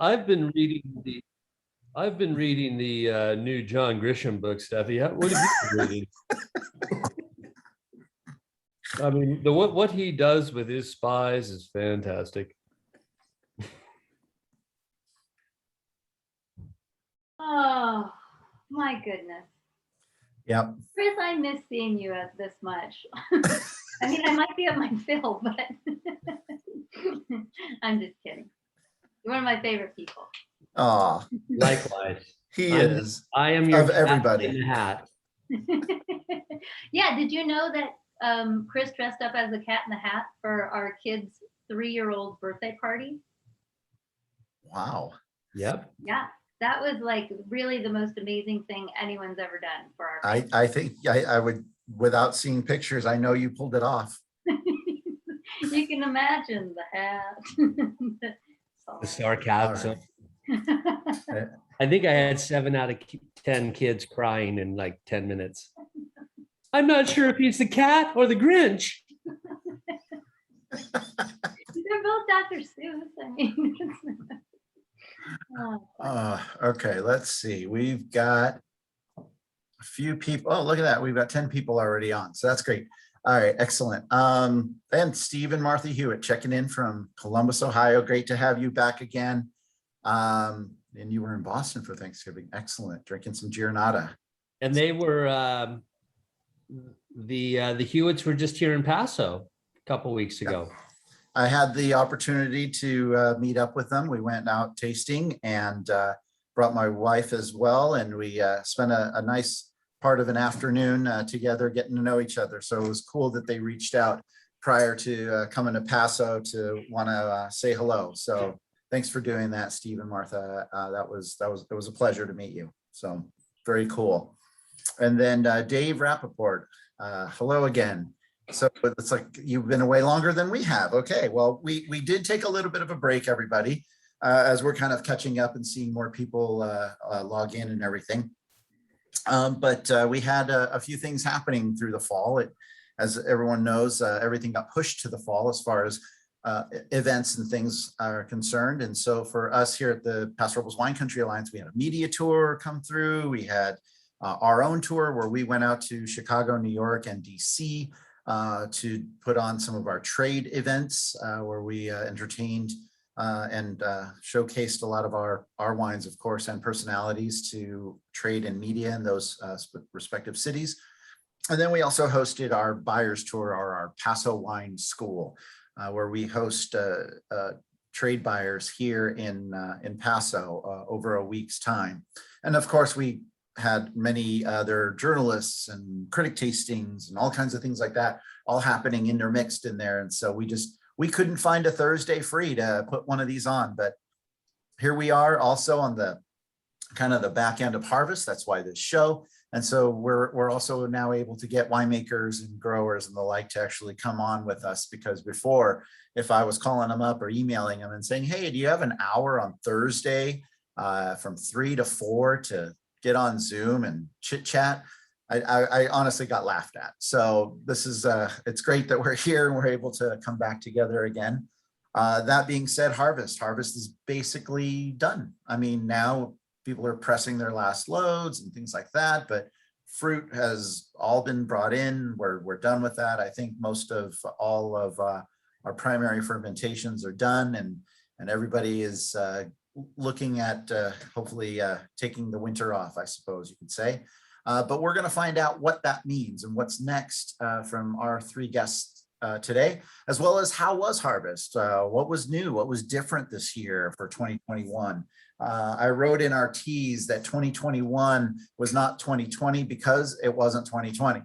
I've been reading the new John Grisham book, Steffi. What have you been reading? I mean, what he does with his spies is fantastic. Oh my goodness. Yep. Cris, I miss seeing you as this much. I mean, I might be at my fill, but I'm just kidding. You're one of my favorite people. Oh, Likewise. he is. I am your of everybody in the hat. Yeah, did you know that Cris dressed up as a cat in the hat for our kid's 3-year-old birthday party? Wow. Yep. Yeah, that was like really the most amazing thing anyone's ever done for our kids. I think I would, without seeing pictures, I know you pulled it off. You can imagine the hat. The sarcasm. Right. I think I had 7 out of 10 kids crying in like 10 minutes. I'm not sure if he's the cat or the Grinch. They're both Dr. Seuss. I mean, Okay, let's see. We've got a few people. Oh, look at that. We've got 10 people already on. So that's great. All right, excellent. And Steve and Martha Hewitt checking in from Columbus, Ohio. Great to have you back again. And you were in Boston for Thanksgiving. Excellent. Drinking some Giornata. And they were the Hewitts were just here in Paso a couple weeks ago. I had the opportunity to meet up with them. We went out tasting and brought my wife as well. And we spent a nice part of an afternoon together getting to know each other. So it was cool that they reached out prior to coming to Paso to want to say hello. So thanks for doing that, Steve and Martha. It was a pleasure to meet you. So very cool. And then Dave Rappaport, hello again. So it's like you've been away longer than we have. Okay, well, we did take a little bit of a break, everybody, as we're kind of catching up and seeing more people log in and everything. But we had a few things happening through the fall. As everyone knows, everything got pushed to the fall as far as events and things are concerned. And so for us here at the Paso Robles Wine Country Alliance, we had a media tour come through. We had our own tour where we went out to Chicago, New York, and DC to put on some of our trade events where we entertained and showcased a lot of our wines, of course, and personalities to trade and media in those respective cities. And then we also hosted our buyers tour, or our Paso Wine School, where we host trade buyers here in Paso over a week's time. And of course, we had many other journalists and critic tastings and all kinds of things like that, all happening intermixed in there. And so we couldn't find a Thursday free to put one of these on, but here we are also on the kind of the back end of harvest. That's why this show. And so we're also now able to get winemakers and growers and the like to actually come on with us, because before, if I was calling them up or emailing them and saying, hey, do you have an hour on Thursday from 3 to 4 to get on Zoom and chit chat, I honestly got laughed at. So this is, it's great that we're here and we're able to come back together again. That being said, harvest is basically done. I mean, now people are pressing their last loads and things like that, but fruit has all been brought in. We're done with that. I think most of all of our primary fermentations are done, and everybody is looking at hopefully taking the winter off, I suppose you could say. But we're going to find out what that means and what's next from our 3 guests today, as well as how was harvest, what was new, what was different this year for 2021. I wrote in our tease that 2021 was not 2020 because it wasn't 2020,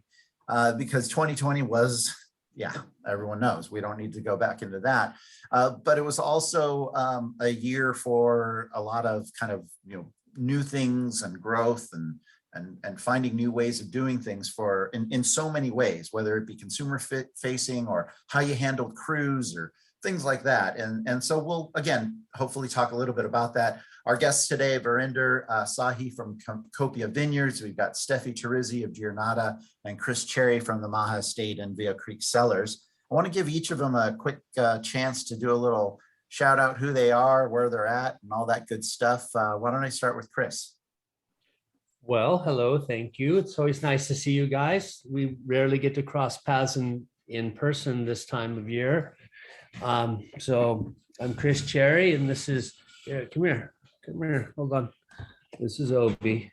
because 2020 was, yeah, everyone knows, we don't need to go back into that. But it was also a year for a lot of kind of, new things and growth and finding new ways of doing things in so many ways, whether it be consumer facing or how you handled crews or things like that. And so we'll, again, hopefully talk a little bit about that. Our guests today, Varinder, Sahi from Copia Vineyards. We've got Stephy Terrizzi of Giornata and Cris from the MAHA estate and Via Creek Cellars. I want to give each of them a quick chance to do a little shout out who they are, where they're at, and all that good stuff. Why don't I start with Cris? Well, hello, thank you. It's always nice to see you guys. We rarely get to cross paths in person this time of year. So I'm Cris Cherry, and this is, yeah, come here, hold on. This is Obi.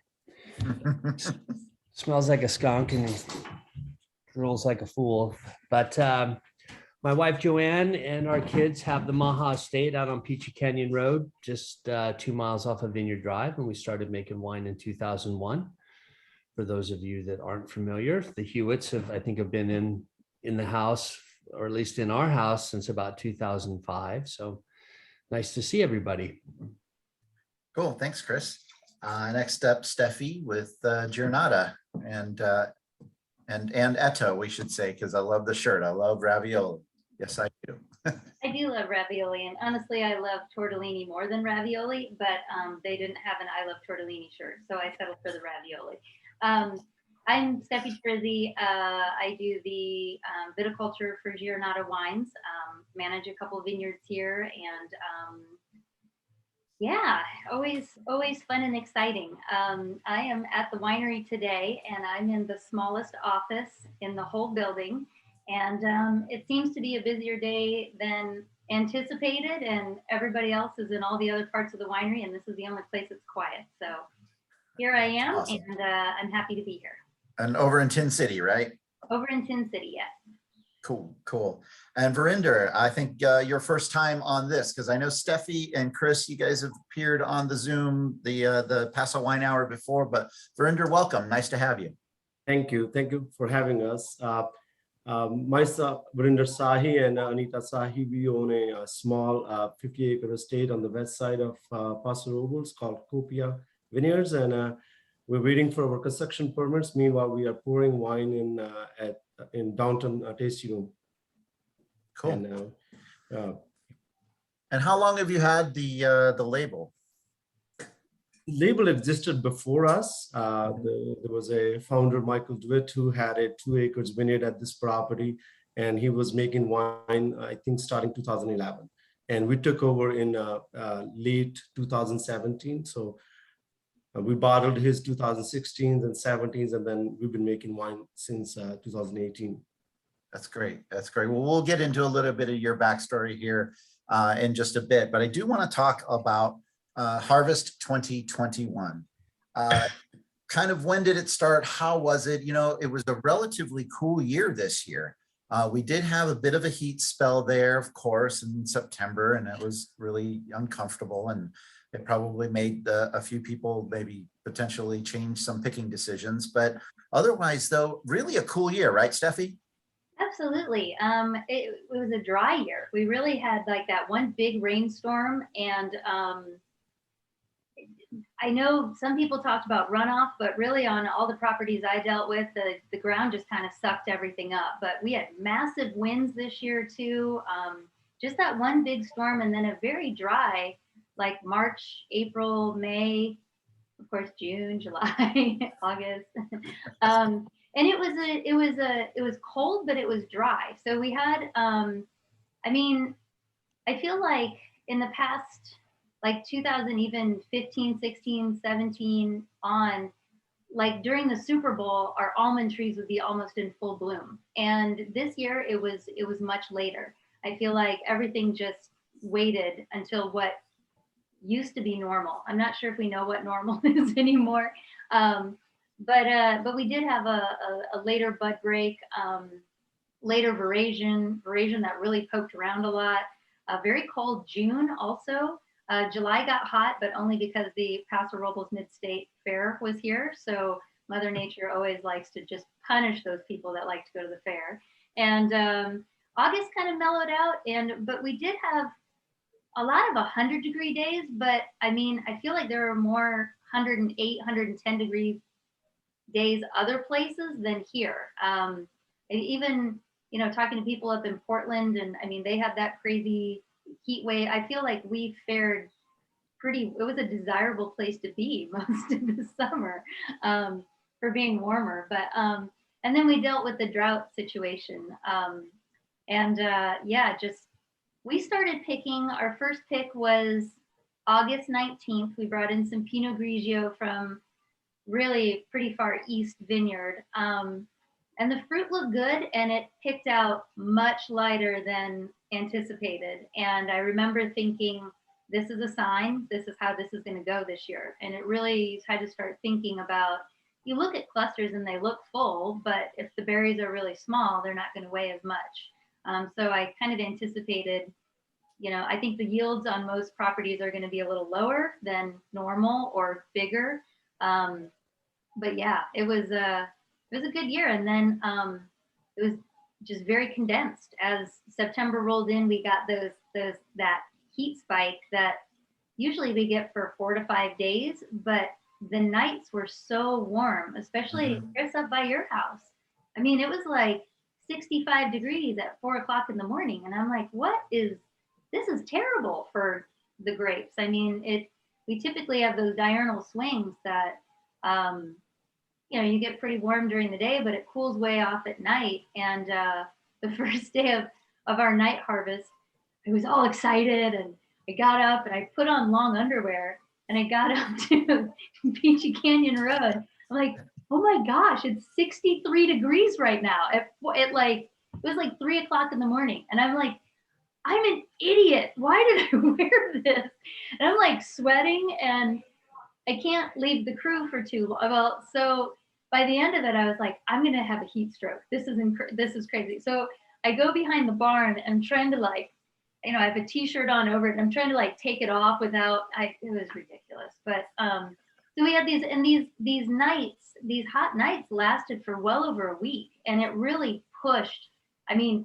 Smells like a skunk and drools like a fool. But my wife Joanne and our kids have the MAHA estate out on Peachy Canyon Road, just 2 miles off of Vineyard Drive. And we started making wine in 2001. For those of you that aren't familiar, the Hewitts have been in the house, or at least in our house, since about 2005. So nice to see everybody. Cool, thanks, Cris. Next up, Steffi with Giornata and Etto, we should say, because I love the shirt. I love ravioli. Yes, I do. I do love ravioli, and honestly, I love tortellini more than ravioli, but they didn't have an I love tortellini shirt, so I settled for the ravioli. I'm Stephy Terrizzi. I do the viticulture for Giornata wines, manage a couple of vineyards here, and yeah, always fun and exciting. I am at the winery today, and I'm in the smallest office in the whole building. And it seems to be a busier day than anticipated, and everybody else is in all the other parts of the winery, and this is the only place that's quiet. So here I am, awesome. And I'm happy to be here. And over in Tin City, right? Over in Tin City, yes. Cool. And Varinder, I think your first time on this, because I know Steffi and Cris, you guys have appeared on the Zoom, the Paso Wine Hour before, but Varinder, welcome. Nice to have you. Thank you for having us. Myself, Varinder Sahi and Anita Sahi, we own a small 50-acre estate on the west side of Paso Robles called Copia Vineyards, and we're waiting for our construction permits. Meanwhile, we are pouring wine in downtown tasting room. Cool. And how long have you had the label? Label existed before us. There was a founder, Michael DeWitt, who had a 2 acres vineyard at this property, and he was making wine, I think, starting 2011. And we took over in late 2017. So we bottled his 2016s and 17s, and then we've been making wine since 2018. That's great. Well, we'll get into a little bit of your backstory here in just a bit, but I do want to talk about Harvest 2021. Kind of when did it start? How was it? You know, it was a relatively cool year this year. We did have a bit of a heat spell there, of course, in September, and it was really uncomfortable, and it probably made a few people maybe potentially change some picking decisions. But otherwise, though, really a cool year, right, Steffi? Absolutely. It was a dry year. We really had like that one big rainstorm, and I know some people talked about runoff, but really on all the properties I dealt with, the ground just kind of sucked everything up. But we had massive winds this year too. Just that one big storm, and then a very dry, like March, April, May, of course, June, July, August. And it was cold, but it was dry. So we had, I mean, I feel like in the past, like 2000, even 15, 16, 17 on, like during the Super Bowl, our almond trees would be almost in full bloom. And this year it was much later. I feel like everything just waited until what used to be normal. I'm not sure if we know what normal is anymore. But we did have a later bud break, later veraison that really poked around a lot. A very cold June also. July got hot, but only because the Paso Robles Mid-State Fair was here. So Mother Nature always likes to just punish those people that like to go to the fair. And August kind of mellowed out, but we did have a lot of 100-degree days. But I mean, I feel like there are more 108, 110-degree days other places than here. And even, you know, talking to people up in Portland, and I mean, they have that crazy heat wave. I feel like we fared it was a desirable place to be most of the summer for being warmer. But and then we dealt with the drought situation. Yeah, just we started picking, our first pick was August 19th. We brought in some Pinot Grigio from really pretty far east vineyard. And the fruit looked good and it picked out much lighter than anticipated. And I remember thinking, this is a sign, this is how this is going to go this year. And it really had to start thinking about, you look at clusters and they look full, but if the berries are really small, they're not going to weigh as much. So I kind of anticipated, I think the yields on most properties are going to be a little lower than normal or bigger. But yeah, it was a good year. And then it was just very condensed. As September rolled in, we got that heat spike that usually we get for 4 to 5 days, but the nights were so warm, especially Cris up by your house. I mean, it was like 65 degrees at 4 o'clock in the morning. And I'm like, this is terrible for the grapes. I mean, we typically have those diurnal swings that, you get pretty warm during the day, but it cools way off at night. And the first day of our night harvest, I was all excited and I got up and I put on long underwear and I got up to Peachy Canyon Road. I'm like, oh my gosh, it's 63 degrees right now. It was like 3 o'clock in the morning. And I'm like, I'm an idiot. Why did I wear this? And I'm like sweating and I can't leave the crew for too long. Well, so by the end of it, I was like, I'm going to have a heat stroke. This is crazy. So I go behind the barn and trying to I have a t-shirt on over it and I'm trying to take it off without, it was ridiculous. But so we had these nights, these hot nights lasted for well over a week and it really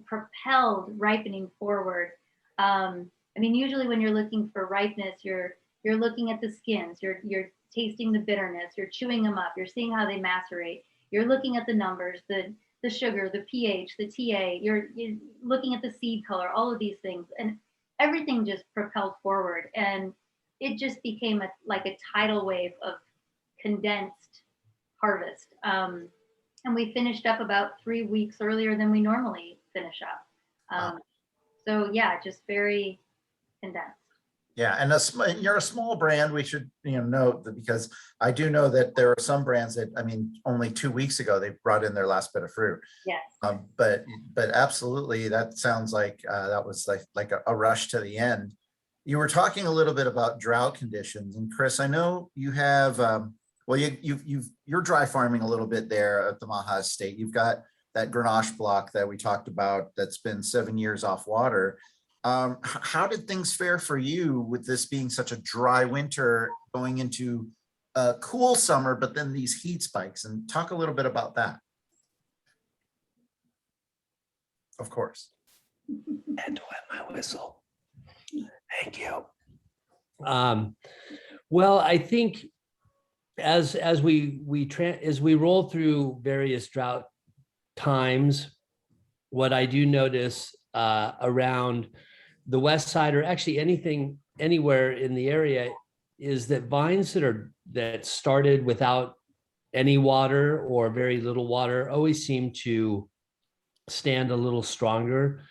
propelled ripening forward. Usually when you're looking for ripeness, you're looking at the skins, you're tasting the bitterness, you're chewing them up, you're seeing how they macerate, you're looking at the numbers, the sugar, the pH, the TA, you're looking at the seed color, all of these things, and everything just propelled forward. And it just became a tidal wave of condensed harvest. And we finished up about 3 weeks earlier than we normally finish up. Wow. So yeah, just very condensed. Yeah, and you're a small brand. We should note that, because I do know that there are some brands that, only 2 weeks ago they brought in their last bit of fruit. Yes. But absolutely, that sounds like that was like a rush to the end. You were talking a little bit about drought conditions, and Cris, I know you have you're dry farming a little bit there at the MAHA estate. You've got that Grenache block that we talked about that's been 7 years off water. How did things fare for you with this being such a dry winter going into a cool summer, but then these heat spikes? And talk a little bit about that. Of course. And wet my whistle. Thank you. Well, I think as we roll through various drought times, what I do notice around the west side, or actually anywhere in the area, is that vines that started without any water or very little water always seem to stand a little stronger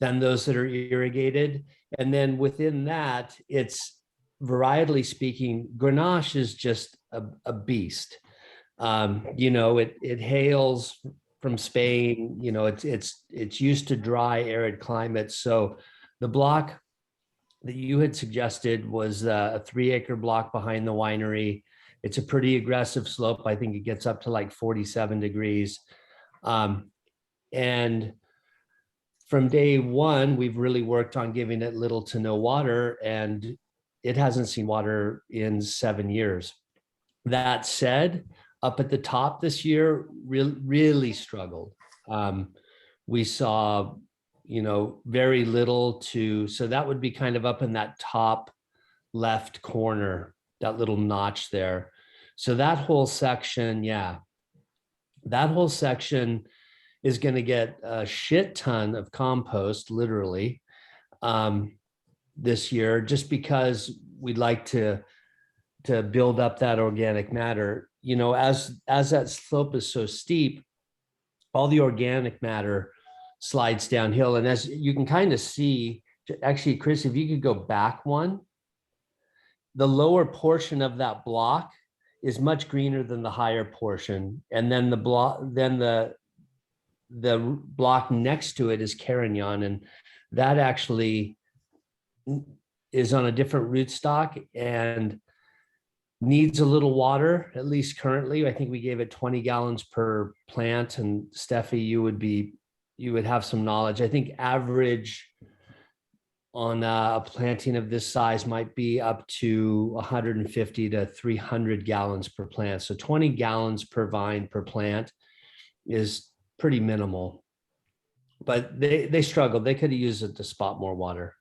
than those that are irrigated. And then within that, it's varietally speaking, Grenache is just a beast. It hails from Spain. It's used to dry, arid climates. So the block that you had suggested was a 3-acre block behind the winery. It's a pretty aggressive slope. I think it gets up to like 47 degrees. And from day one, we've really worked on giving it little to no water, and it hasn't seen water in 7 years. That said, up at the top this year, really struggled. We saw, very little so that would be kind of up in that top left corner, that little notch there. So that whole section, is going to get a shit ton of compost, literally, this year, just because we'd like to build up that organic matter. As that slope is so steep, all the organic matter slides downhill. And as you can kind of see Actually, Chris, if you could go back one, the lower portion of that block is much greener than the higher portion. And then the block next to it is Carignan, and that actually is on a different rootstock and needs a little water, at least currently. I think we gave it 20 gallons per plant. And Steffi, you would have some knowledge. I think average on a planting of this size might be up to 150 to 300 gallons per plant. So 20 gallons per vine per plant is pretty minimal. But they struggled. They could have used it to spot more water.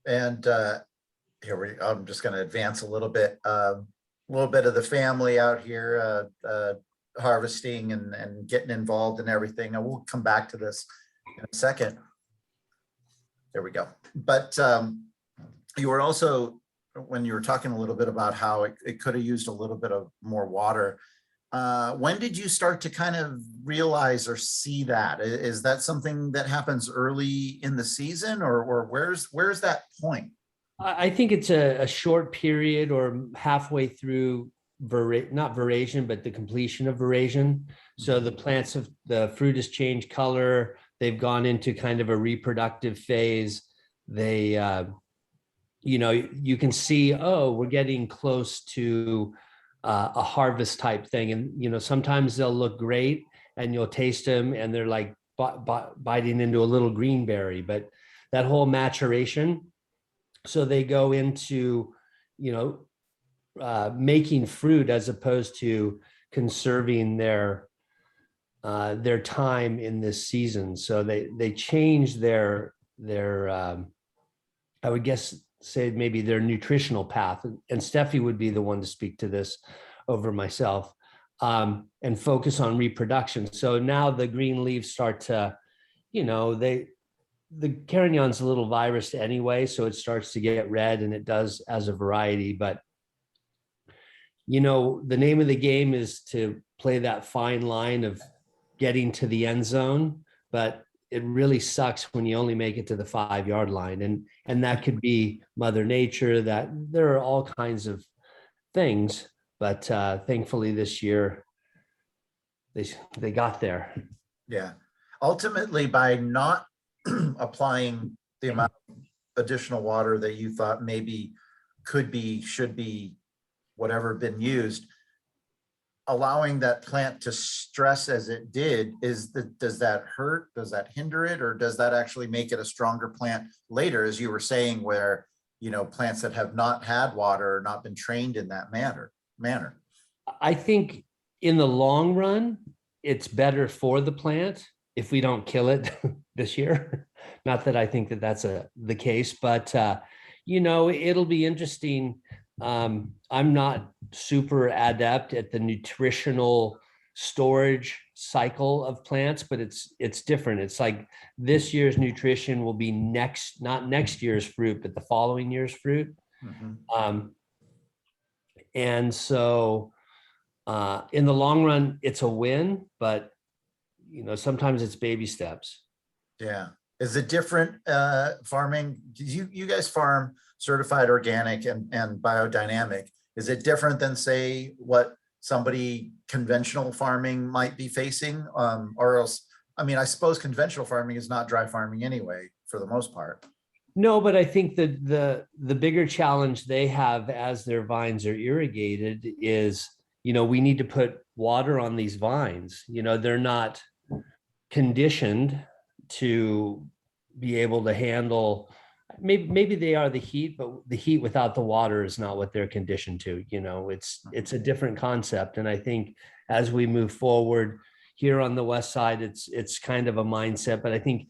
And I'm just going to advance a little bit of the family out here harvesting and getting involved in everything. And we'll come back to this in a second. There we go. But you were also, when you were talking a little bit about how it could have used a little bit of more water, when did you start to kind of realize or see that? Is that something that happens early in the season, or where's that point? I think it's a short period or halfway through not veraison, but the completion of veraison. So the fruit has changed color. They've gone into kind of a reproductive phase. They, you can see, oh, we're getting close to a harvest type thing. And, sometimes they'll look great and you'll taste them and they're like biting into a little green berry, but that whole maturation. So they go into, making fruit as opposed to conserving their time in this season. So they change their I would guess say maybe their nutritional path. And Steffi would be the one to speak to this over myself, and focus on reproduction. So now the green leaves start to, the Carignan's a little virus anyway, so it starts to get red, and it does as a variety. But the name of the game is to play that fine line of getting to the end zone, but it really sucks when you only make it to the 5-yard line, and that could be Mother Nature. That there are all kinds of things, but thankfully this year they got there. Yeah, ultimately by not applying the amount of additional water that you thought maybe should be whatever been used, allowing that plant to stress as it did, does that hurt? Does that hinder it? Or does that actually make it a stronger plant later, as you were saying, where, plants that have not had water or not been trained in that manner? I think in the long run, it's better for the plant if we don't kill it this year. Not that I think that that's the case, but it'll be interesting. I'm not super adept at the nutritional storage cycle of plants, but it's different. It's like this year's nutrition will be not next year's fruit, but the following year's fruit. Mm-hmm. And so in the long run, it's a win, but sometimes it's baby steps. Yeah. Is it different farming? You guys farm certified organic and biodynamic. Is it different than, say, what somebody conventional farming might be facing? Or else, I suppose conventional farming is not dry farming anyway, for the most part. No, but I think that the bigger challenge they have as their vines are irrigated is, we need to put water on these vines. They're not conditioned to be able to handle, maybe they are the heat, but the heat without the water is not what they're conditioned to. It's a different concept. And I think as we move forward here on the west side, it's kind of a mindset. But I think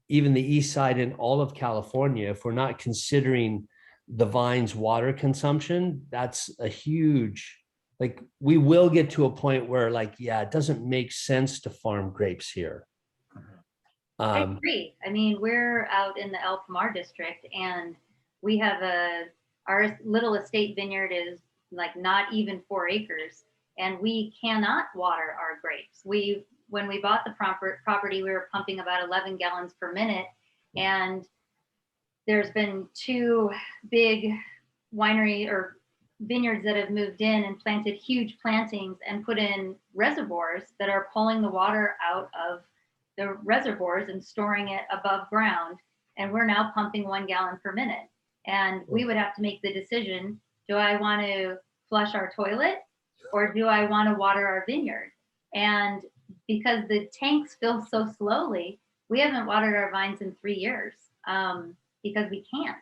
even the east side and all of California, if we're not considering the vine's water consumption, that's a huge, we will get to a point where it doesn't make sense to farm grapes here. I agree. We're out in the El Pomar district, and we have our little estate vineyard is not even 4 acres, and we cannot water our grapes. when we bought the property, we were pumping about 11 gallons per minute. And there's been 2 big winery or vineyards that have moved in and planted huge plantings and put in reservoirs that are pulling the water out of the reservoirs and storing it above ground. And we're now pumping 1 gallon per minute. And we would have to make the decision, do I want to flush our toilet or do I want to water our vineyard? And because the tanks fill so slowly, we haven't watered our vines in 3 years because we can't.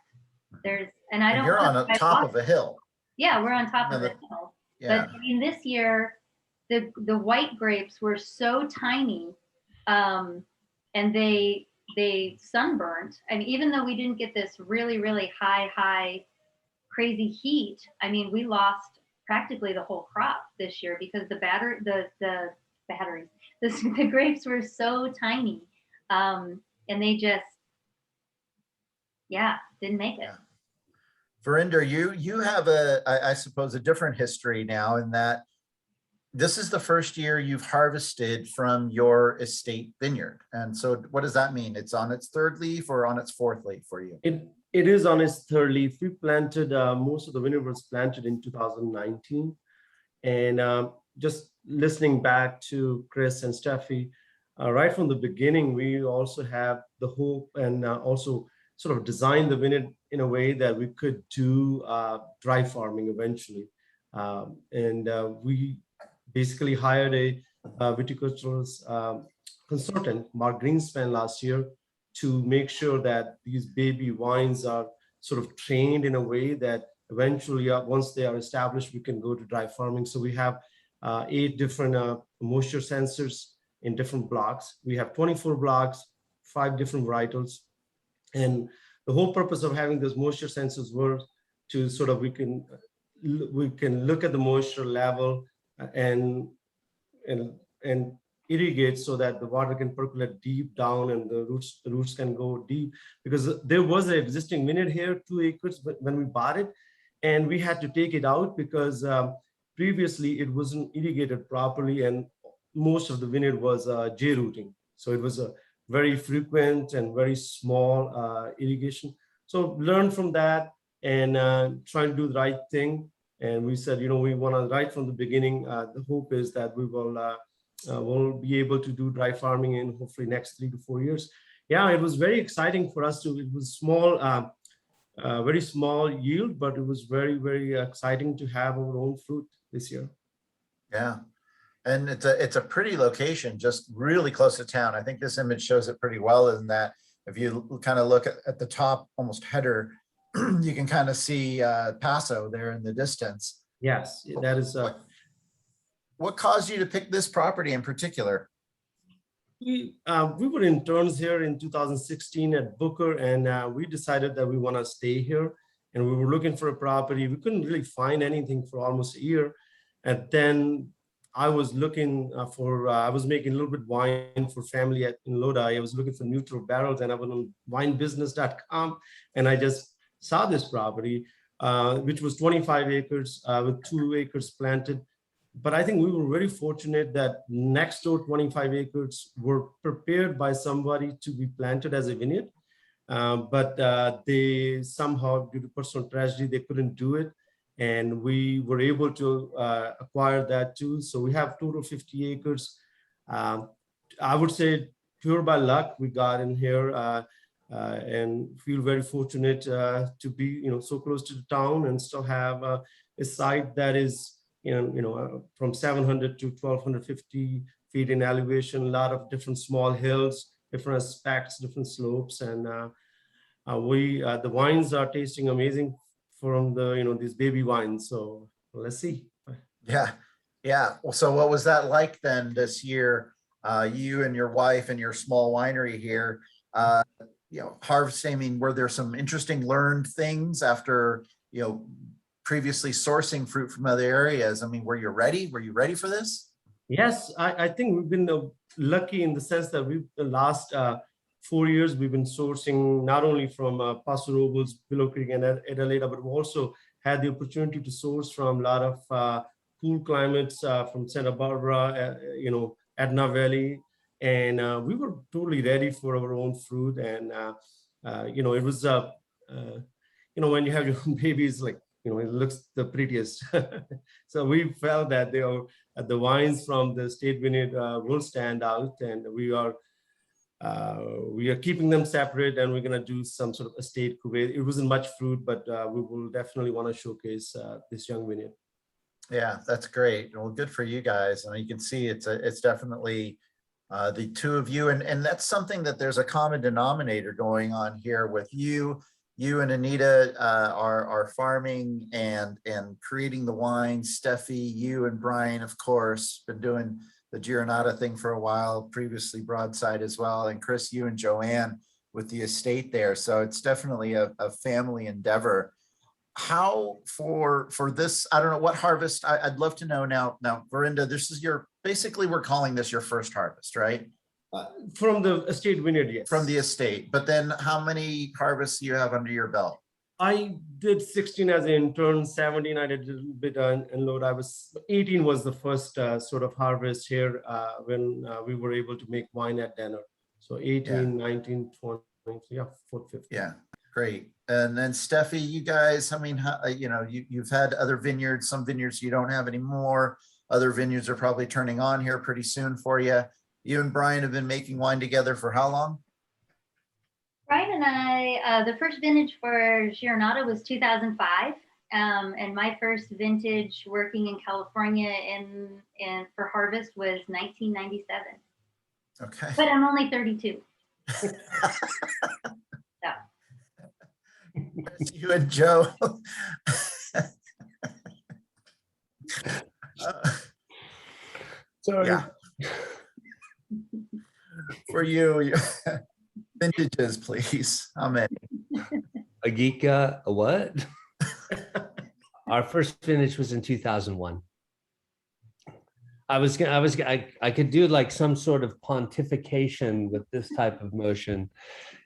And I don't. You're on the top of a hill. Yeah, we're on top of the hill. Yeah. But I mean, this year, the white grapes were so tiny, and they sunburnt. And even though we didn't get this really, really high, crazy heat, I mean, we lost practically the whole crop this year because the grapes were so tiny, and they just, didn't make it. Yeah. Varinder, you have I suppose a different history now in that this is the first year you've harvested from your estate vineyard. And so what does that mean? It's on its 3rd leaf or on its 4th leaf for you? It is on its 3rd leaf. We planted, most of the vineyard was planted in 2019. And just listening back to Cris and Stephy, right from the beginning, we also have the hope and also sort of design the vineyard in a way that we could do dry farming eventually. We basically hired a viticulturalist consultant, Mark Greenspan, last year to make sure that these baby wines are sort of trained in a way that eventually, once they are established, we can go to dry farming. So we have 8 different moisture sensors in different blocks. We have 24 blocks, 5 different varietals. And the whole purpose of having those moisture sensors were to sort of we can look at the moisture level and irrigate so that the water can percolate deep down and the roots can go deep, because there was an existing vineyard here, 2 acres when we bought it, and we had to take it out because previously it wasn't irrigated properly and most of the vineyard was J rooting. So it was a very frequent and very small irrigation. So learn from that and try to do the right thing. And we said, we want to, right from the beginning, the hope is that we will be able to do dry farming in hopefully next 3 to 4 years. Yeah, it was very exciting for us it was small, very small yield, but it was very, very exciting to have our own fruit this year. Yeah. And it's a pretty location, just really close to town. I think this image shows it pretty well in that if you kind of look at the top, almost header, you can kind of see Paso there in the distance. Yes, that is. What caused you to pick this property in particular? We were interns here in 2016 at Booker, and we decided that we want to stay here. And we were looking for a property. We couldn't really find anything for almost a year. And then I was looking I was making a little bit wine for family in Lodi. I was looking for neutral barrels, and I went on winebusiness.com, and I just saw this property, which was 25 acres with 2 acres planted. But I think we were very fortunate that next door 25 acres were prepared by somebody to be planted as a vineyard. But they somehow, due to personal tragedy, they couldn't do it. And we were able to acquire that too. So we have total 50 acres. I would say pure by luck, we got in here and feel very fortunate to be, so close to the town and still have a site that is, from 700 to 1250 feet in elevation, a lot of different small hills, different aspects, different slopes. And the wines are tasting amazing from these baby wines. So let's see. Yeah. Well, so what was that like then this year? You and your wife and your small winery here, harvesting. I mean, were there some interesting learned things after, previously sourcing fruit from other areas? I mean, were you ready? Were you ready for this? Yes, I think we've been lucky in the sense that the last 4 years, we've been sourcing not only from Paso Robles, Willow Creek, and Adelaida, but we also had the opportunity to source from a lot of cool climates from Santa Barbara, Etna Valley, and we were totally ready for our own fruit. And it was when you have your babies, like it looks the prettiest. So we felt that the wines from the state vineyard will stand out, and we are keeping them separate, and we're going to do some sort of estate cuvee. It wasn't much fruit, but we will definitely want to showcase this young vineyard. Yeah, that's great. Well, good for you guys. And you can see it's definitely the two of you, and that's something that there's a common denominator going on here with you. You and Anita are farming and creating the wine. Steffi, you and Brian, of course, been doing the Giornata thing for a while, previously Broadside as well. And Cris, you and Joanne with the estate there. So it's definitely a family endeavor. How for this, I don't know what harvest, I'd love to know now, Varinder, this is basically we're calling this your first harvest, right? From the estate vineyard, yes. From the estate, but then how many harvests do you have under your belt? I did 16 as an intern, 17 I did a little bit unload. 18 was the first sort of harvest here when we were able to make wine at Denner. So 18, 19, 20, yeah, 15. Yeah, great. And then Steffi, you guys, I mean, you've had other vineyards, some vineyards you don't have anymore. Other vineyards are probably turning on here pretty soon for you. You and Brian have been making wine together for how long? Brian and I, the first vintage for Giornata was 2005, and my first vintage working in California for harvest was 1997. Okay. But I'm only 32. So. You and Joe. Sorry. Yeah. For you, vintages, please. How many? A Geeka, a what? Our first vintage was in 2001. I could do like some sort of pontification with this type of motion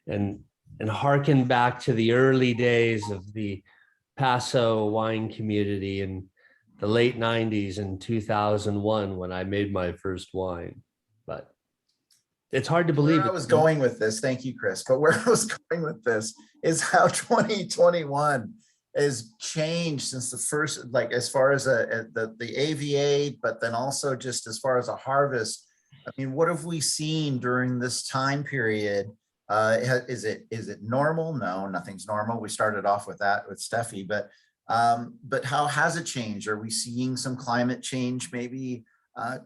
and harken back to the early days of the Paso wine community in the late 90s and 2001 when I made my first wine. But it's hard to believe. Where I was going with this, thank you, Cris, but where I was going with this is how 2021 has changed since the first, like as far as the AVA, but then also just as far as a harvest. I mean, what have we seen during this time period? Is it normal? No, nothing's normal. We started off with that with Steffi, but how has it changed? Are we seeing some climate change maybe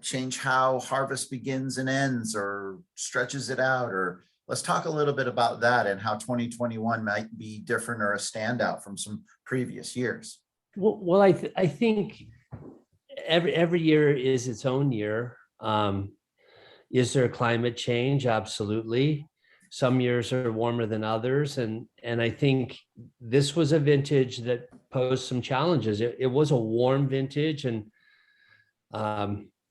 change how harvest begins and ends or stretches it out? Or let's talk a little bit about that and how 2021 might be different or a standout from some previous years. Well, I think every year is its own year. Is there climate change? Absolutely. Some years are warmer than others. And I think this was a vintage that posed some challenges. It was a warm vintage, and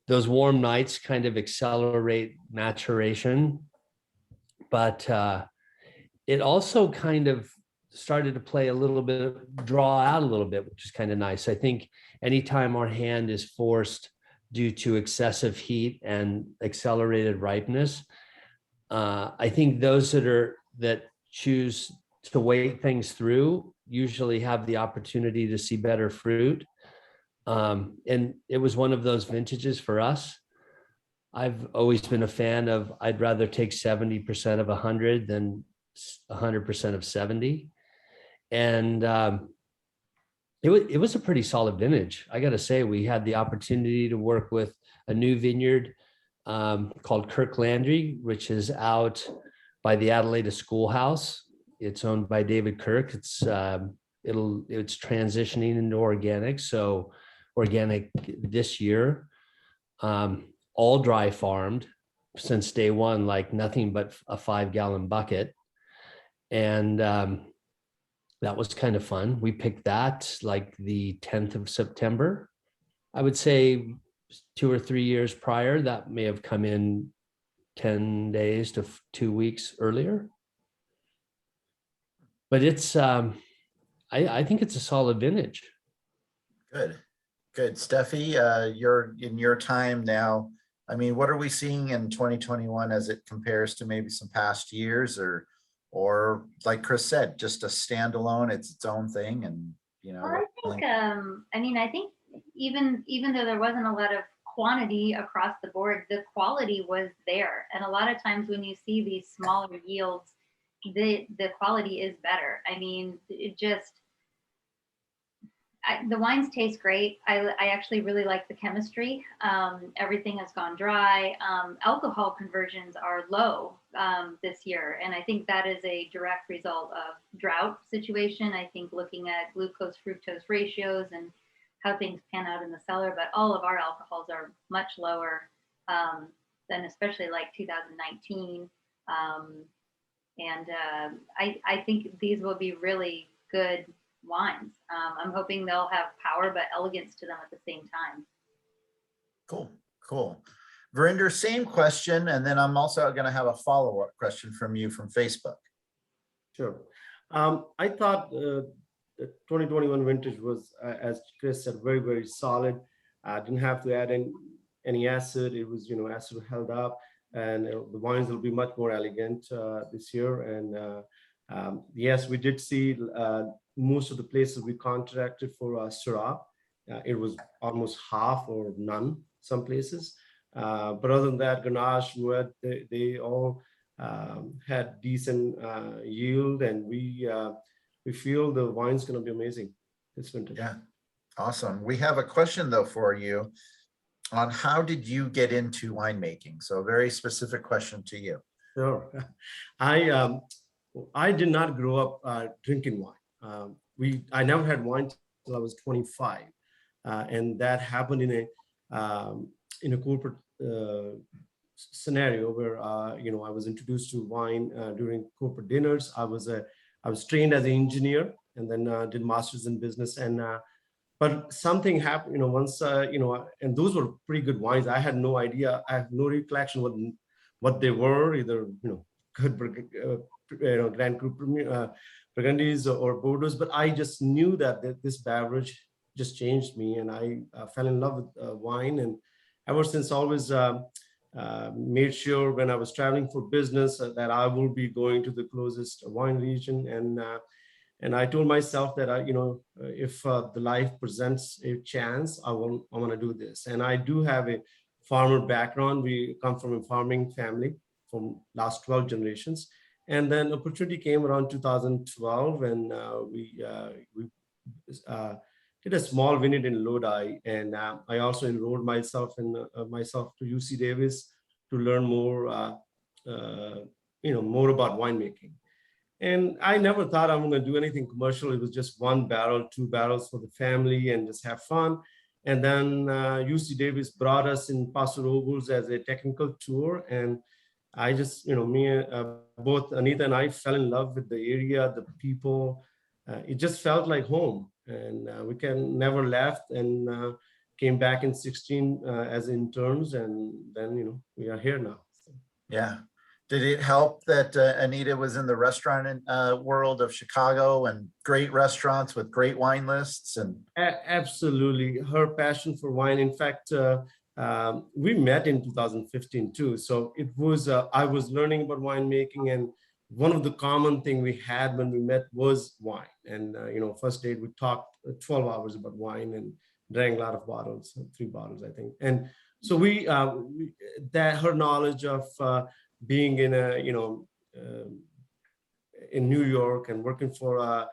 those warm nights kind of accelerate maturation. But it also kind of started to play a little bit, draw out a little bit, which is kind of nice. I think anytime our hand is forced due to excessive heat and accelerated ripeness, I think those that choose to wait things through usually have the opportunity to see better fruit. And it was one of those vintages for us. I've always been a fan of, I'd rather take 70% of 100 than 100% of 70. And it was a pretty solid vintage. I got to say, we had the opportunity to work with a new vineyard called Kirk Landry, which is out by the Adelaida Schoolhouse. It's owned by David Kirk. It's transitioning into organic. So organic this year, all dry farmed since day one, like nothing but a 5-gallon bucket. And that was kind of fun. We picked that like the 10th of September. I would say 2 or 3 years prior, that may have come in 10 days to 2 weeks earlier. But it's, I think it's a solid vintage. Good. Steffi, you're in your time now I mean, what are we seeing in 2021 as it compares to maybe some past years, or like Cris said, just a standalone, it's its own thing, and Well, I mean, I think even though there wasn't a lot of quantity across the board, the quality was there. And a lot of times when you see these smaller yields, the quality is better. I mean, the wines taste great. I actually really like the chemistry. Everything has gone dry. Alcohol conversions are low this year. And I think that is a direct result of drought situation. I think looking at glucose fructose ratios and how things pan out in the cellar, but all of our alcohols are much lower than especially like 2019. I think these will be really good wines. I'm hoping they'll have power but elegance to them at the same time. Cool. Varinder, same question, and then I'm also going to have a follow-up question from you from Facebook. Sure. I thought the 2021 vintage was, as Cris said, very, very solid. I didn't have to add any acid. It was, acid held up, and the wines will be much more elegant this year. And yes, we did see most of the places we contracted for Syrah. It was almost half or none, some places. But other than that, Grenache, they all had decent yield, and we feel the wine's going to be amazing this winter. Yeah, awesome. We have a question though for you on how did you get into winemaking? So a very specific question to you. Sure. I did not grow up drinking wine. I never had wine till I was 25, and that happened in a corporate scenario where I was introduced to wine during corporate dinners. I was trained as an engineer, and then did masters in business. And but something happened, once and those were pretty good wines. I had no idea. I have no recollection what they were, either good Grand Cru Burgundies or Bordeaux. But I just knew that this beverage just changed me, and I fell in love with wine. And ever since, always made sure when I was traveling for business that I will be going to the closest wine region. And I told myself that if the life presents a chance, I want to do this. And I do have a farmer background. We come from a farming family from last 12 generations. And then opportunity came around 2012, and we did a small vineyard in Lodi. And I also enrolled myself to UC Davis to learn more, more about winemaking. And I never thought I'm going to do anything commercial. It was just 1 barrel, 2 barrels for the family and just have fun. And then UC Davis brought us in Paso Robles as a technical tour. And I just, both Anita and I fell in love with the area, the people. It just felt like home. And we never left, and came back in 16 as interns. And then, we are here now. So. Yeah. Did it help that Anita was in the restaurant world of Chicago, and great restaurants with great wine lists? And absolutely, her passion for wine. In fact, we met in 2015 too. So it was I was learning about winemaking, and one of the common thing we had when we met was wine. And first date we talked 12 hours about wine and drank a lot of bottles, 3 bottles I think. And so that her knowledge of being in in New York and working for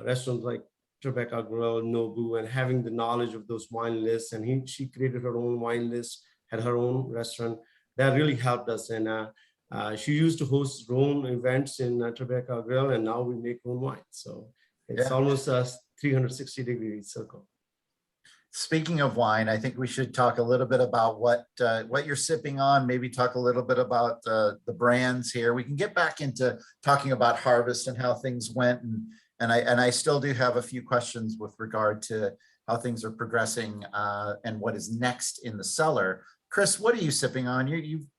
restaurants like Tribeca Grill, Nobu, and having the knowledge of those wine lists, and she created her own wine list, had her own restaurant. That really helped us. And she used to host her own events in Tribeca Grill, and now we make our own wine. So it's almost a 360-degree circle. Speaking of wine, I think we should talk a little bit about what you're sipping on. Maybe talk a little bit about the brands here. We can get back into talking about harvest and how things went, and I still do have a few questions with regard to how things are progressing and what is next in the cellar. Cris, what are you sipping on?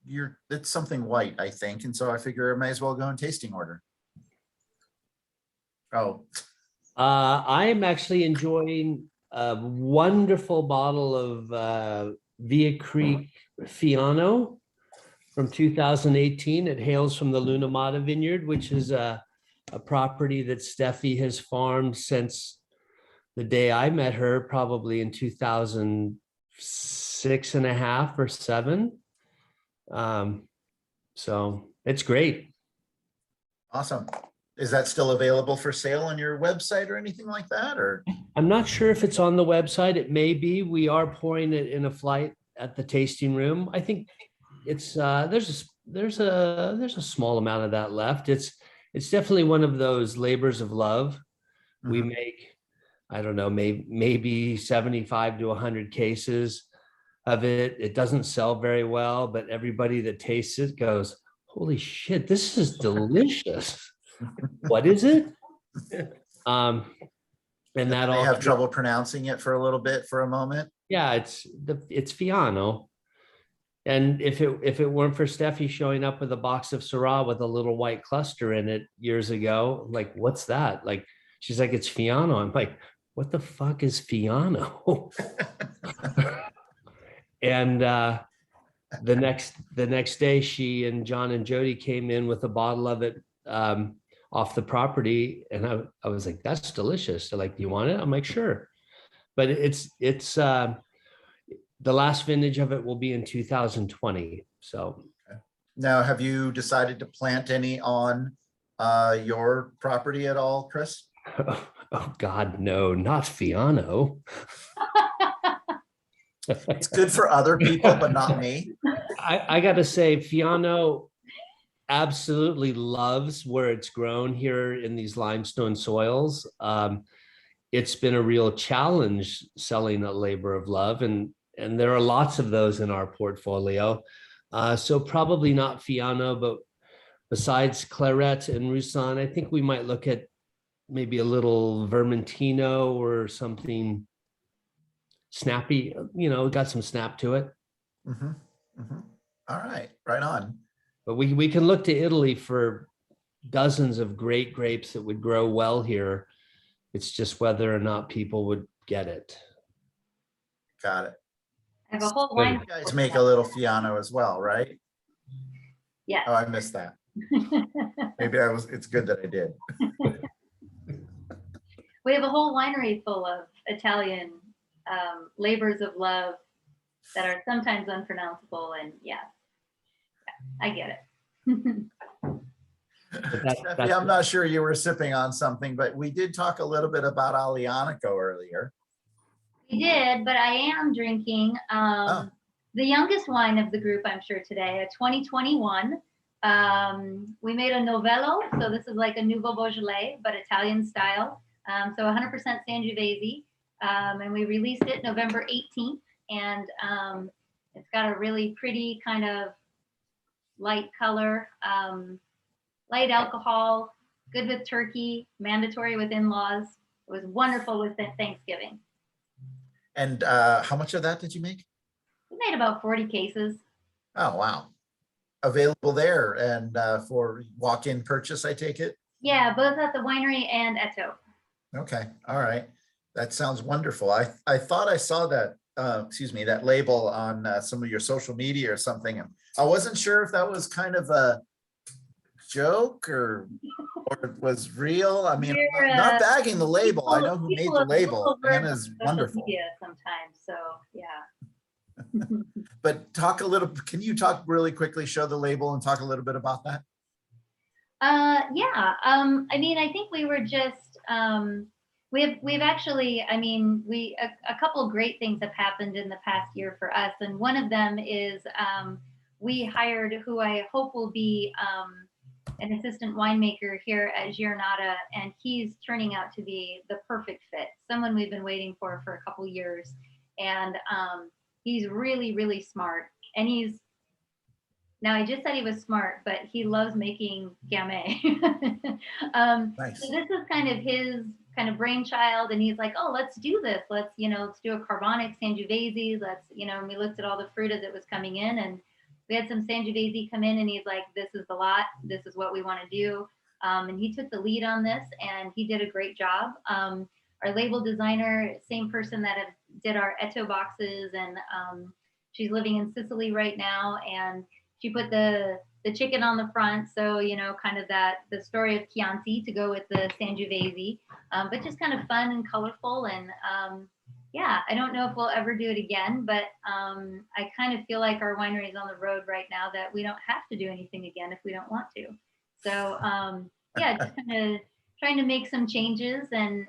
You're it's something white, I think, and so I figure I might as well go in tasting order. Oh, I am actually enjoying a wonderful bottle of Via Creek Fiano from 2018. It hails from the Lunamata Vineyard, which is a property that Steffi has farmed since the day I met her, probably in 2006 and a half or 7. So it's great. Awesome. Is that still available for sale on your website or anything like that, or? I'm not sure if it's on the website. It may be. We are pouring it in a flight at the tasting room. I think it's there's a small amount of that left. It's definitely one of those labors of love. We Mhm. make, I don't know, maybe 75 to 100 cases of it. It doesn't sell very well, but everybody that tastes it goes, "Holy shit, this is delicious." What is it? And that They all, have trouble pronouncing it for a little bit for a moment. yeah, it's Fiano. And if it weren't for Steffi showing up with a box of Syrah with a little white cluster in it years ago, like, what's that? Like, she's like, it's Fiano. I'm like, what the fuck is Fiano? And the next day, she and John and Jody came in with a bottle of it off the property, and I was like, that's delicious. They're like, do you want it? I'm like, sure. But it's the last vintage of it will be in 2020. So Now, have you decided to plant any on your property at all, Cris? oh God, no, not Fiano. It's good for other people, but not me. I gotta say, Fiano absolutely loves where it's grown here in these limestone soils. It's been a real challenge selling a labor of love, and there are lots of those in our portfolio. So probably not Fiano, but besides Claret and Roussanne, I think we might look at maybe a little Vermentino or something snappy, got some snap to it. Mhm, mhm. All right, right on. But we can look to Italy for dozens of great grapes that would grow well here. It's just whether or not people would get it. Got it. I have a whole Good. wine. You guys make a little Fiano as well, right? Yes. Oh, I missed that. Maybe it's good that I did. We have a whole winery full of Italian labors of love that are sometimes unpronounceable, and yeah, I get it. Steffi, I'm not sure you were sipping on something, but we did talk a little bit about Alianico earlier. We did, but I am drinking the youngest wine of the group, I'm sure today, a 2021. We made a Novello, so this is like a Nouveau Beaujolais, but Italian style. So 100% Sangiovese, and we released it November 18th, and it's got a really pretty kind of light color, light alcohol, good with turkey, mandatory with in-laws. It was wonderful with Thanksgiving. And how much of that did you make? We made about 40 cases. Oh, wow. Available there and for walk-in purchase, I take it? Yeah, both at the winery and Eto. Okay, all right. That sounds wonderful. I thought I saw that, that label on some of your social media or something. And I wasn't sure if that was kind of a joke or it was real. I mean, I'm not bagging the label. I know who made the label. Anna's wonderful. Sometimes, so yeah. But can you talk really quickly, show the label and talk a little bit about that? Yeah. I mean, I think we were just, we've actually, I mean, a couple of great things have happened in the past year for us. And one of them is we hired who I hope will be an assistant winemaker here at Giornata, and he's turning out to be the perfect fit, someone we've been waiting for a couple years. And he's really, really smart. And now I just said he was smart, but he loves making Gamay. Nice. So this is kind of his kind of brainchild, and he's like, oh, let's do this. Let's do a carbonic Sangiovese. And we looked at all the fruit as it was coming in, and we had some Sangiovese come in, and he's like, this is the lot. This is what we want to do. And he took the lead on this, and he did a great job. Our label designer, same person that did our Eto boxes and she's living in Sicily right now, and she put the chicken on the front. So, you know, kind of the story of Chianti to go with the Sangiovese, but just kind of fun and colorful. And yeah, I don't know if we'll ever do it again, but I kind of feel like our winery is on the road right now that we don't have to do anything again if we don't want to. So yeah, just kind of trying to make some changes and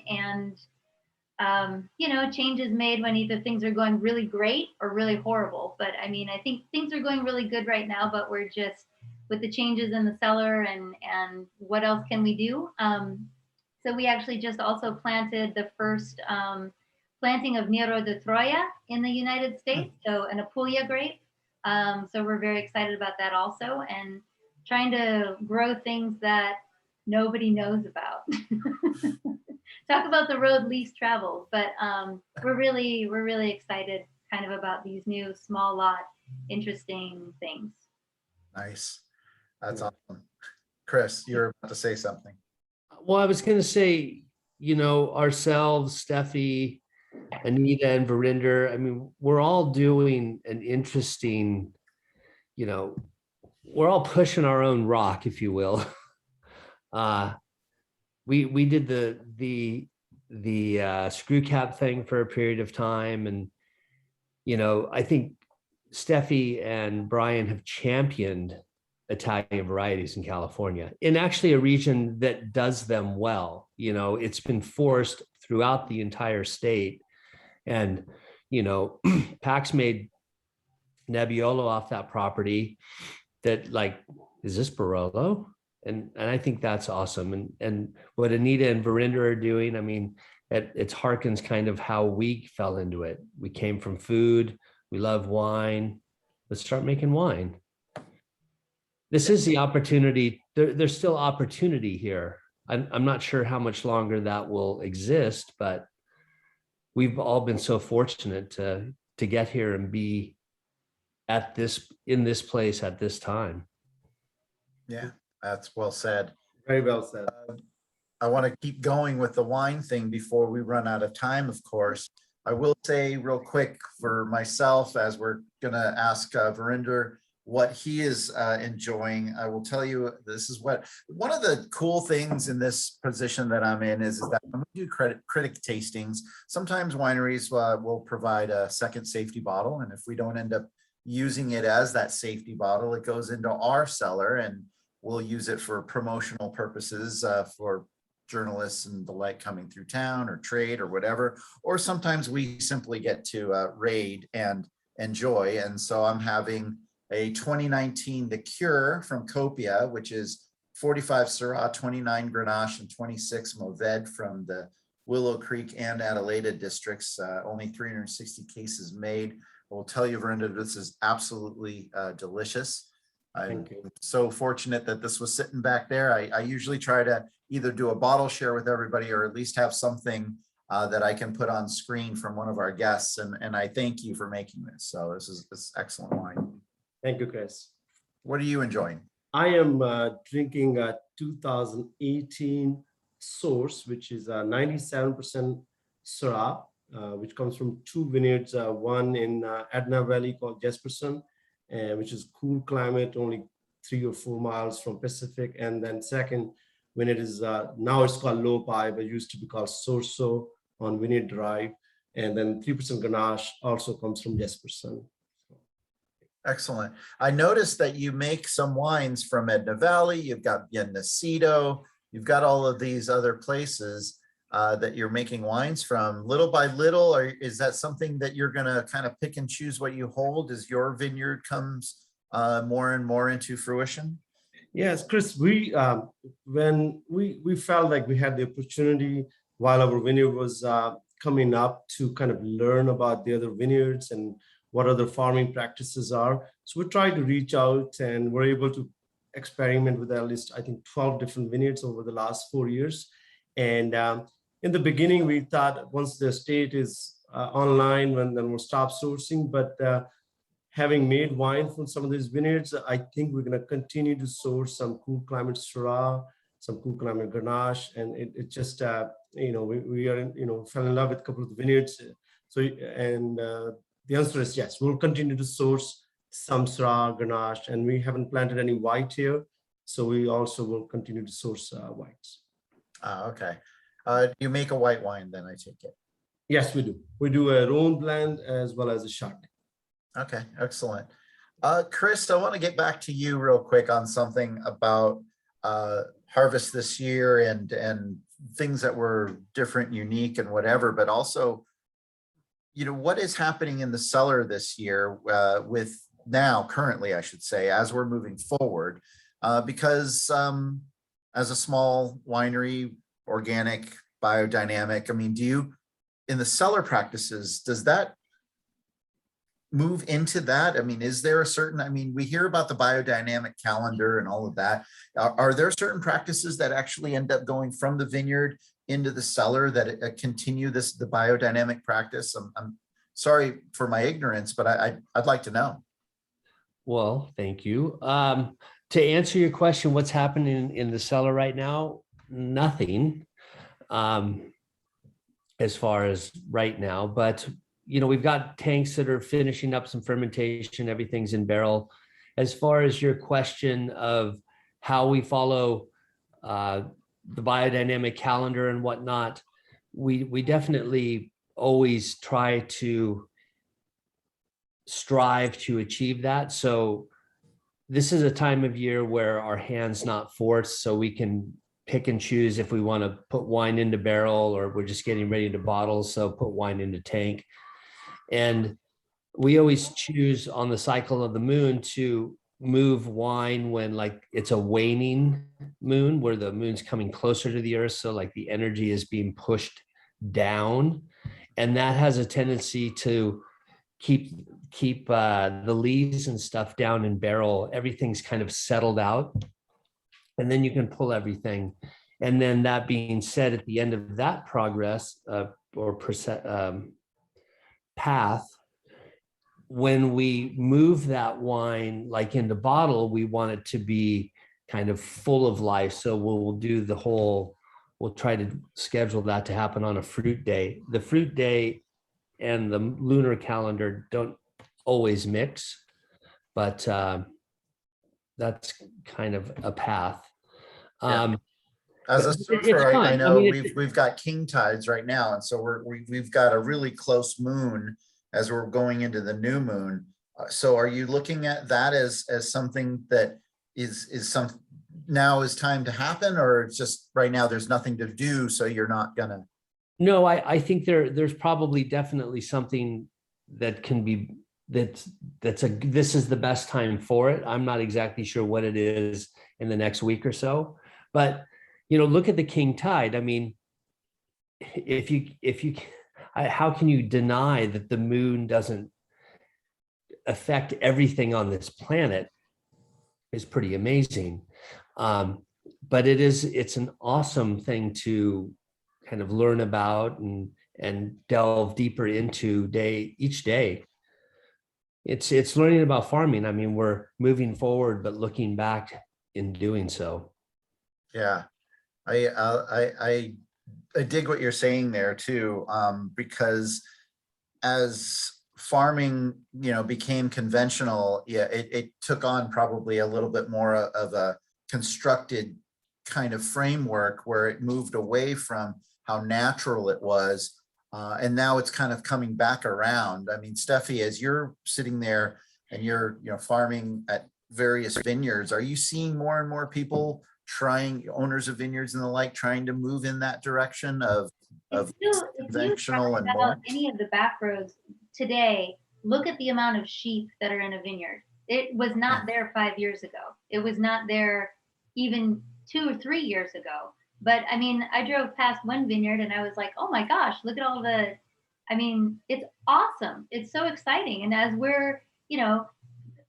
you know, changes made when either things are going really great or really horrible. But I mean, I think things are going really good right now, but we're just with the changes in the cellar and what else can we do? So we actually just also planted the first planting of Nero de Troya in the United States, so an Apulia grape. So we're very excited about that also, and trying to grow things that nobody knows about. Talk about the road least traveled, but we're really excited kind of about these new small lot, interesting things. Nice. That's awesome. Cris, you're about to say something. Well, I was going to say, you know, ourselves, Steffi, Anita, and Varinder, I mean, we're all doing an interesting, you know, we're all pushing our own rock, if you will. We did the screw cap thing for a period of time, and you know, I think Steffi and Brian have championed Italian varieties in California, in actually a region that does them well. You know, it's been forced throughout the entire state, and you know, Pax made Nebbiolo off that property. That, like, is this Barolo? And I think that's awesome. And what Anita and Varinder are doing, I mean, it's harkens kind of how we fell into it. We came from food. We love wine. Let's start making wine. This is the opportunity. There's still opportunity here. I'm not sure how much longer that will exist, but we've all been so fortunate to get here and be in this place at this time. Yeah, that's well said. Very well said. I want to keep going with the wine thing before we run out of time, of course. I will say real quick for myself, as we're going to ask Varinder what he is enjoying. I will tell you, this is one of the cool things in this position that I'm in is that when we do critic tastings, sometimes wineries will provide a second safety bottle. And if we don't end up using it as that safety bottle, it goes into our cellar and we'll use it for promotional purposes for journalists and the like coming through town or trade or whatever. Or sometimes we simply get to raid and enjoy. And so I'm having a 2019 The Cure from Copia, which is 45 Syrah, 29 Grenache, and 26 Mourvèdre from the Willow Creek and Adelaida districts. Only 360 cases made. I will tell you, Varinder, this is absolutely delicious. I'm so fortunate that this was sitting back there. I usually try to either do a bottle share with everybody or at least have something that I can put on screen from one of our guests. And I thank you for making this. So this is excellent wine. Thank you, Cris. What are you enjoying? I am drinking a 2018 Source, which is a 97% Syrah, which comes from two vineyards, one in Adna Valley called Jesperson, which is cool climate, only 3 or 4 miles from Pacific. And then second vineyard is, now it's called Lopi, but used to be called Sorso on Vineyard Drive. And then 3% Grenache also comes from Jesperson. Excellent. I noticed that you make some wines from Edna Valley. You've got Biennacito. You've got all of these other places that you're making wines from little by little, or is that something that you're going to kind of pick and choose what you hold as your vineyard comes more and more into fruition? Yes, Cris, when we felt like we had the opportunity while our vineyard was coming up to kind of learn about the other vineyards and what other farming practices are. So we tried to reach out and we're able to experiment with at least, I think, 12 different vineyards over the last 4 years. And in the beginning, we thought once the state is online, then we'll stop sourcing. But having made wine from some of these vineyards, I think we're going to continue to source some cool climate Syrah, some cool climate Grenache, and it just we are fell in love with a couple of the vineyards. So The answer is yes. We'll continue to source some Syrah, Grenache, and we haven't planted any white here. So we also will continue to source whites. Okay. You make a white wine then, I take it. Yes, we do. We do a Rhone blend as well as a Chardonnay. Okay, excellent. Cris, I want to get back to you real quick on something about harvest this year and things that were different, unique, and whatever, but also, you know, what is happening in the cellar this year with now, currently, I should say, as we're moving forward, because as a small winery, organic, biodynamic, I mean, do you, in the cellar practices, does that move into that? I mean, is there a certain, I mean, we hear about the biodynamic calendar and all of that. Are there certain practices that actually end up going from the vineyard into the cellar that continue the biodynamic practice? I'm sorry for my ignorance, but I'd like to know. Well, thank you. To answer your question, what's happening in the cellar right now? Nothing, as far as right now, but you know, we've got tanks that are finishing up some fermentation, everything's in barrel. As far as your question of how we follow the biodynamic calendar and whatnot, we definitely always try to strive to achieve that. So this is a time of year where our hand's not forced, so we can pick and choose if we want to put wine into barrel or we're just getting ready to bottle, so put wine into tank. And we always choose on the cycle of the moon to move wine when like it's a waning moon, where the moon's coming closer to the earth, so like the energy is being pushed down, and that has a tendency to keep the leaves and stuff down in barrel. Everything's kind of settled out, and then you can pull everything. And then that being said, at the end of that progress path, when we move that wine like into bottle, we want it to be kind of full of life. So we'll do the whole, we'll try to schedule that to happen on a fruit day. The fruit day and the lunar calendar don't always mix, but that's kind of a path. As a It's surfer, I fun. know I mean, we've got king tides right now, and so we've got a really close moon as we're going into the new moon. So are you looking at that as something that is some now is time to happen, or it's just right now there's nothing to do, so you're not gonna? No, I think there's probably definitely something that can be this is the best time for it. I'm not exactly sure what it is in the next week or so, but you know, look at the king tide. I mean, how can you deny that the moon doesn't affect everything on this planet? Is pretty amazing. But it's an awesome thing to kind of learn about and delve deeper into each day. It's learning about farming. I mean, we're moving forward, but looking back in doing so. Yeah, I dig what you're saying there too, because as farming, you know, became conventional, yeah, it took on probably a little bit more of a constructed kind of framework where it moved away from how natural it was. And now it's kind of coming back around. I mean, Steffi, as you're sitting there and you're, you know, farming at various vineyards, are you seeing more and more people trying, owners of vineyards and the like, trying to move in that direction of conventional and more? Any of the back roads today, look at the amount of sheep that are in a vineyard. It was not there 5 years ago. It was not there even 2 or 3 years ago. But I mean, I drove past one vineyard and I was like, oh my gosh, look at all the, I mean, it's awesome. It's so exciting. And as we're, you know,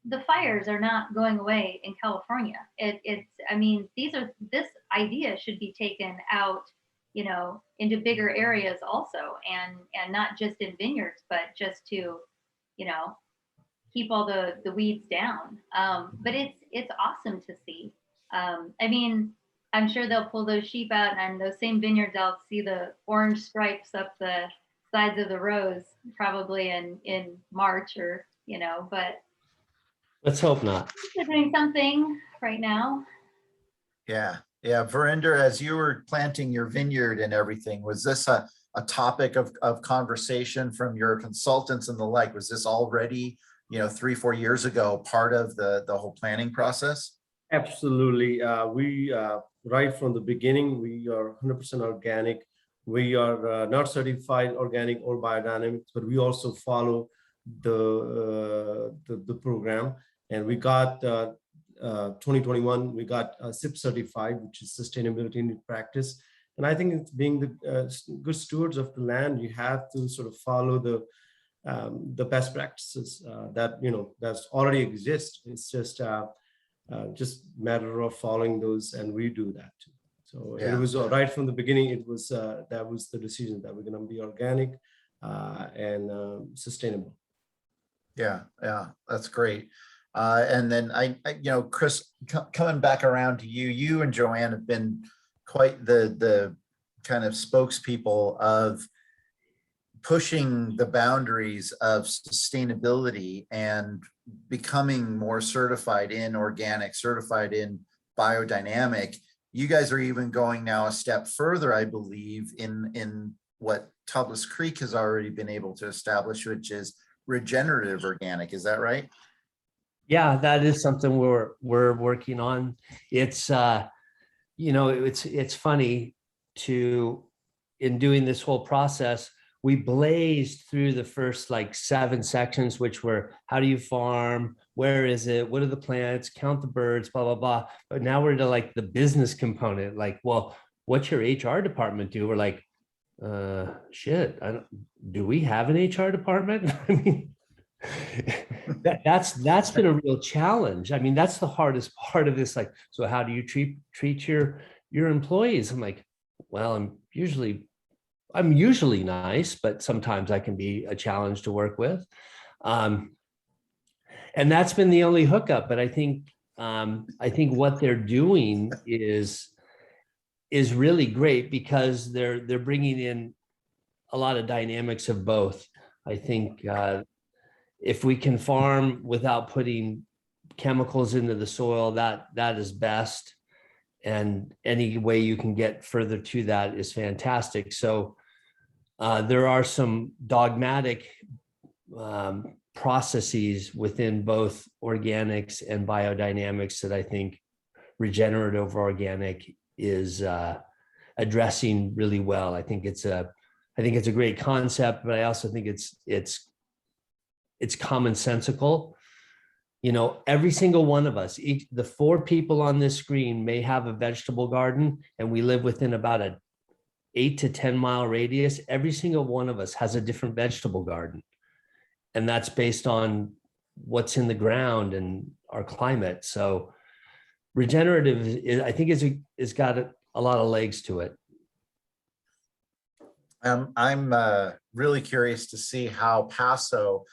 the fires are not going away in California. I mean, this idea should be taken out, you know, into bigger areas also, and not just in vineyards, but just to, you know, keep all the weeds down. But it's awesome to see. I mean, I'm sure they'll pull those sheep out, and those same vineyards, I'll see the orange stripes up the sides of the rows probably in March or, but Let's hope not. we're doing something right now. Yeah, yeah. Varinder, as you were planting your vineyard and everything, was this a topic of conversation from your consultants and the like? Was this already, 3-4 years ago, part of the whole planning process? Absolutely. We right from the beginning, we are 100% organic. We are not certified organic or biodynamic, but we also follow the program. And we got 2021, we got SIP certified, which is sustainability in practice. And I think it's being the good stewards of the land, you have to sort of follow the best practices that's already exist. It's just matter of following those, and we do that too. So Yeah. It was right from the beginning. It was that was the decision that we're going to be organic and sustainable. Yeah, that's great. And then Cris, coming back around to you and Joanne have been quite the kind of spokespeople of pushing the boundaries of sustainability and becoming more certified in organic, certified in biodynamic. You guys are even going now a step further, I believe, in what Tablas Creek has already been able to establish, which is regenerative organic. Is that right? Yeah, that is something we're working on. It's it's funny in doing this whole process, we blazed through the first like 7 sections, which were how do you farm, where is it, what are the plants, count the birds, blah blah blah. But now we're to like the business component, like, well, what's your HR department do? We're like, shit, do we have an HR department? I mean, that's been a real challenge. I mean, that's the hardest part of this. Like, so how do you treat your employees? I'm like, well, I'm usually nice, but sometimes I can be a challenge to work with. And that's been the only hookup. But I think what they're doing is really great because they're bringing in a lot of dynamics of both. I think if we can farm without putting chemicals into the soil, that is best. And any way you can get further to that is fantastic. So there are some dogmatic processes within both organics and biodynamics that I think regenerative organic is addressing really well. I think it's a great concept, but I also think it's commonsensical. Every single one of us, the 4 people on this screen may have a vegetable garden, and we live within about a 8 to 10 mile radius. Every single one of us has a different vegetable garden. And that's based on what's in the ground and our climate. So regenerative, I think, is got a lot of legs to it. I'm really curious to see how Paso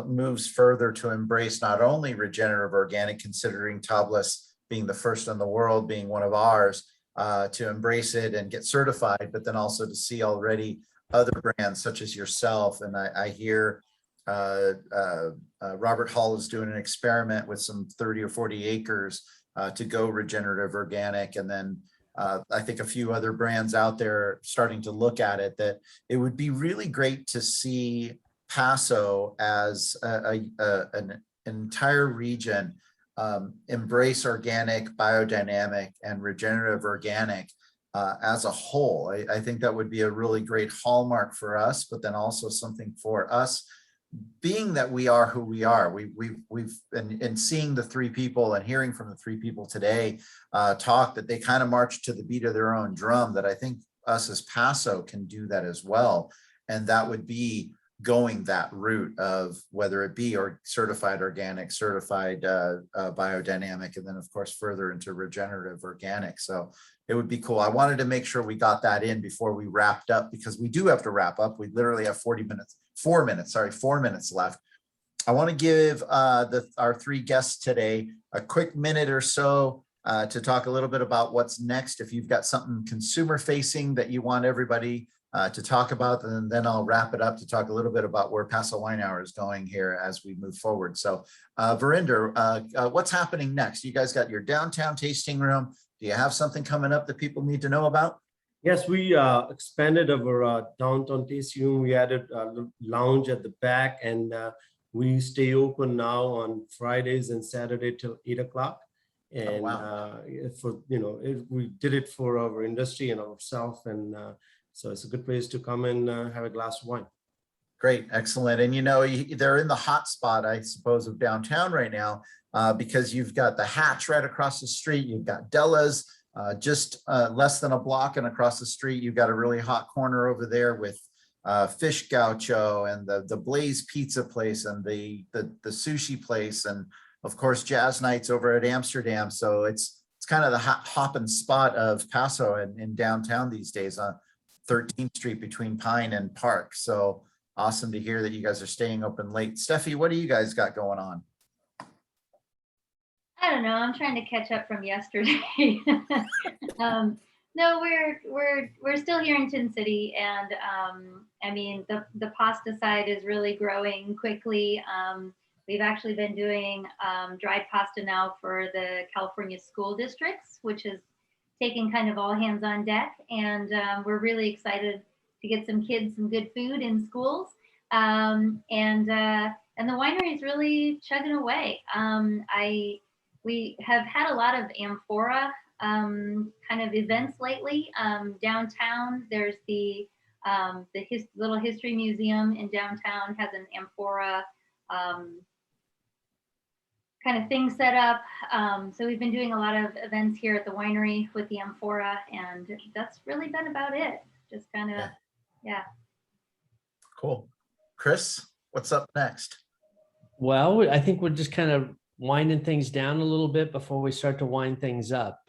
moves further to embrace not only regenerative organic, considering Tablas being the first in the world, being one of ours, to embrace it and get certified, but then also to see already other brands such as yourself. And I hear Robert Hall is doing an experiment with some 30 or 40 acres to go regenerative organic. And then I think a few other brands out there starting to look at it, that it would be really great to see Paso as an entire region embrace organic, biodynamic, and regenerative organic as a whole. I think that would be a really great hallmark for us, but then also something for us, being that we are who we are. We've and seeing the 3 people and hearing from the 3 people today talk, that they kind of march to the beat of their own drum, that I think us as Paso can do that as well. And that would be going that route of whether it be certified organic, certified biodynamic, and then of course further into regenerative organic. So it would be cool. I wanted to make sure we got that in before we wrapped up, because we do have to wrap up. We literally have 4 minutes left. I want to give our 3 guests today a quick minute or so to talk a little bit about what's next. If you've got something consumer facing that you want everybody to talk about, and then I'll wrap it up to talk a little bit about where Paso Wine Hour is going here as we move forward. So Varinder, what's happening next? You guys got your downtown tasting room. Do you have something coming up that people need to know about? Yes, we expanded our downtown tasting room. We added a lounge at the back, and we stay open now on Fridays and Saturday till 8 o'clock. And wow. We did it for our industry and ourselves, and so it's a good place to come and have a glass of wine. Great, excellent. And they're in the hot spot, I suppose, of downtown right now, because you've got the Hatch right across the street. You've got Della's just less than a block, and across the street, you've got a really hot corner over there with Fish Gaucho and the Blaze Pizza place and the sushi place, and of course Jazz Nights over at Amsterdam. So it's kind of the hopping spot of Paso in downtown these days on 13th Street between Pine and Park. So awesome to hear that you guys are staying open late. Steffi, what do you guys got going on? I don't know. I'm trying to catch up from yesterday. No, we're still here in Tin City, and I mean the pasta side is really growing quickly. We've actually been doing dried pasta now for the California school districts, which is taking kind of all hands on deck, and we're really excited to get some kids some good food in schools, and the winery is really chugging away. We have had a lot of amphora kind of events lately. Downtown, there's the little history museum in downtown has an amphora kind of thing set up. So we've been doing a lot of events here at the winery with the amphora, and that's really been about it. Just kind of, yeah. Cool. Cris, what's up next? Well, I think we're just kind of winding things down a little bit before we start to wind things up.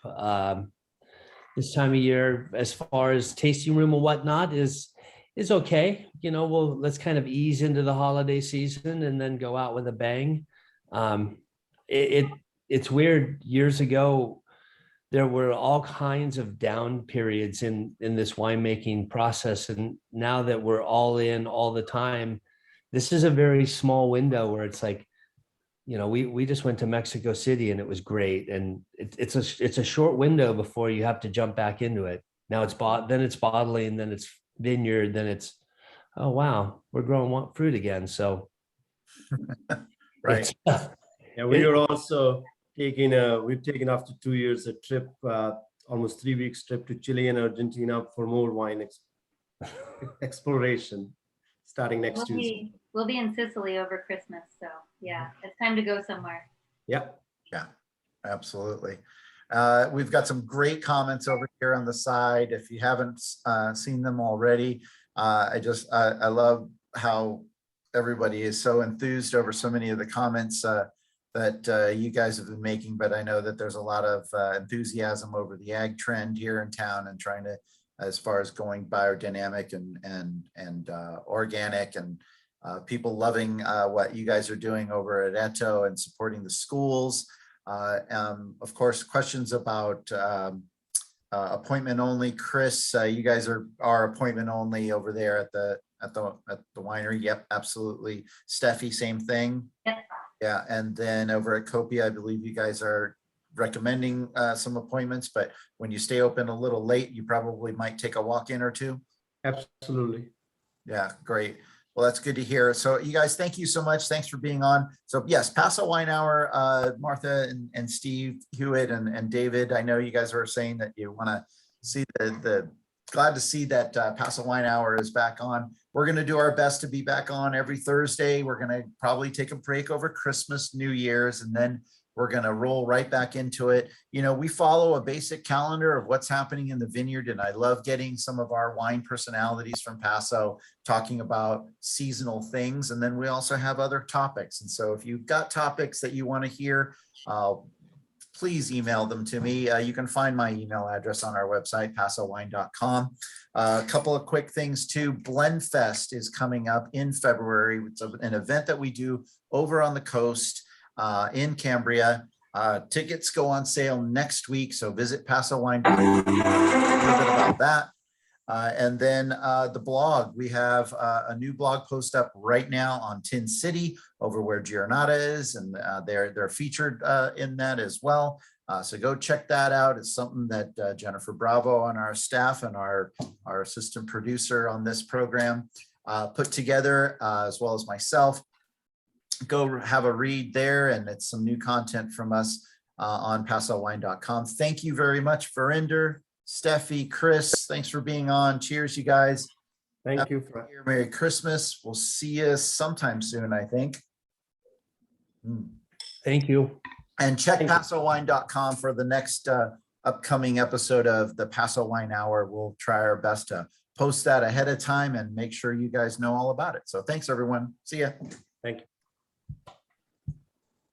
This time of year, as far as tasting room and whatnot, is okay. Let's kind of ease into the holiday season and then go out with a bang. It's weird. Years ago, there were all kinds of down periods in this winemaking process, and now that we're all in all the time, this is a very small window where it's like, we just went to Mexico City and it was great, and it's a short window before you have to jump back into it. Now then it's bottling, then it's vineyard, then it's, oh wow, we're growing fruit again. So right. Yeah, we are also we've taken after 2 years a trip, almost 3 weeks trip to Chile and Argentina for more wine exploration starting next Tuesday. We'll be in Sicily over Christmas. So yeah, it's time to go somewhere. Yep. Yeah, absolutely. We've got some great comments over here on the side. If you haven't seen them already, I love how everybody is so enthused over so many of the comments that you guys have been making, but I know that there's a lot of enthusiasm over the ag trend here in town and trying to, as far as going biodynamic and organic, and people loving what you guys are doing over at Eto and supporting the schools. Of course, questions about appointment only. Cris, you guys are appointment only over there at the winery. Yep, absolutely. Steffi, same thing. Yep. Yeah, and then over at Copia, I believe you guys are recommending some appointments, but when you stay open a little late, you probably might take a walk-in or two. Absolutely. Yeah, great. Well, that's good to hear. So you guys, thank you so much. Thanks for being on. So yes, Paso Wine Hour, Martha and Steve Hewitt and David, I know you guys were saying that you want to see glad to see that Paso Wine Hour is back on. We're going to do our best to be back on every Thursday. We're going to probably take a break over Christmas, New Year's, and then we're going to roll right back into it. We follow a basic calendar of what's happening in the vineyard, and I love getting some of our wine personalities from Paso talking about seasonal things. And then we also have other topics. And so if you've got topics that you want to hear, please email them to me. You can find my email address on our website, pasowine.com. A couple of quick things too. Blend Fest is coming up in February. It's an event that we do over on the coast in Cambria. Tickets go on sale next week, so visit pasowine.com. A little bit about that. And then the blog, we have a new blog post up right now on Tin City over where Giornata is, and they're featured in that as well. So go check that out. It's something that Jennifer Bravo on our staff and our assistant producer on this program put together, as well as myself. Go have a read there, and it's some new content from us on pasowine.com. Thank you very much, Varinder, Steffi, Cris. Thanks for being on. Cheers, you guys. Thank you. Merry Christmas. We'll see you sometime soon, I think. Thank you. And check pasowine.com for the next upcoming episode of the Paso Wine Hour. We'll try our best to post that ahead of time and make sure you guys know all about it. So thanks, everyone. See ya. Thank you.